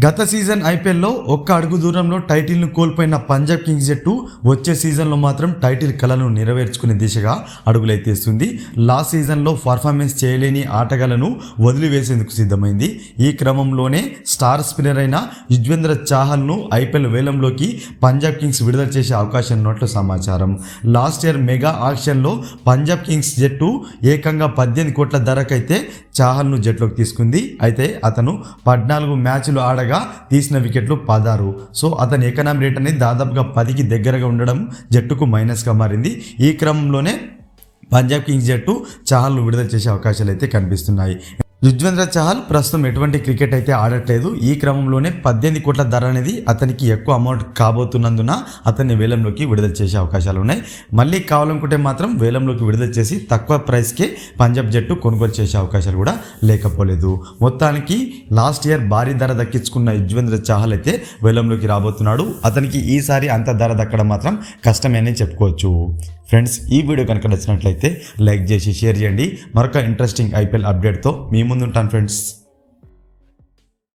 గత సీజన్ ఐపీఎల్లో ఒక్క అడుగు దూరంలో టైటిల్ను కోల్పోయిన పంజాబ్ కింగ్స్ జట్టు వచ్చే సీజన్లో మాత్రం టైటిల్ కలను నెరవేర్చుకునే దిశగా అడుగులైతేస్తుంది. లాస్ట్ సీజన్లో పర్ఫార్మెన్స్ చేయలేని ఆటగాళ్లను వదిలివేసేందుకు సిద్ధమైంది. ఈ క్రమంలోనే స్టార్ స్పిన్నర్ అయిన యుజ్వేంద్ర చాహల్ను ఐపీఎల్ వేలంలోకి పంజాబ్ కింగ్స్ విడుదల చేసే అవకాశం ఉన్నట్లు సమాచారం. లాస్ట్ ఇయర్ మెగా ఆక్షన్లో పంజాబ్ కింగ్స్ జట్టు ఏకంగా 18 కోట్ల ధరకైతే చాహల్ను జట్టులోకి తీసుకుంది. అయితే అతను 14 మ్యాచ్లు ఆడగా తీసిన వికెట్లు 16. సో అతని ఎకనామీ రేట్ అనేది దాదాపుగా 10కి దగ్గరగా ఉండడం జట్టుకు మైనస్గా మారింది. ఈ క్రమంలోనే పంజాబ్ కింగ్స్ జట్టు చాహల్ను విడుదల చేసే అవకాశాలు అయితే కనిపిస్తున్నాయి. యుజ్వేంద్ర చాహల్ ప్రస్తుతం ఎటువంటి క్రికెట్ అయితే ఆడట్లేదు. ఈ క్రమంలోనే 18 కోట్ల ధర అనేది అతనికి ఎక్కువ అమౌంట్ కాబోతున్నందున అతన్ని వేలంలోకి విడుదల చేసే అవకాశాలు ఉన్నాయి. మళ్ళీ కావాలనుకుంటే మాత్రం వేలంలోకి విడుదల చేసి తక్కువ ప్రైస్కే పంజాబ్ జట్టు కొనుగోలు చేసే అవకాశాలు కూడా లేకపోలేదు. మొత్తానికి లాస్ట్ ఇయర్ భారీ ధర దక్కించుకున్న యుజ్వేంద్ర చాహల్ అయితే వేలంలోకి రాబోతున్నాడు. అతనికి ఈసారి అంత ధర దక్కడం మాత్రం కష్టమే అని చెప్పుకోవచ్చు. ఫ్రెండ్స్, ఈ వీడియో కనుక నచ్చినట్లయితే లైక్ చేసి షేర్ చేయండి. మరొక ఇంట్రెస్టింగ్ ఐపీఎల్ అప్డేట్తో మీ ముందుంటాను ఫ్రెండ్స్.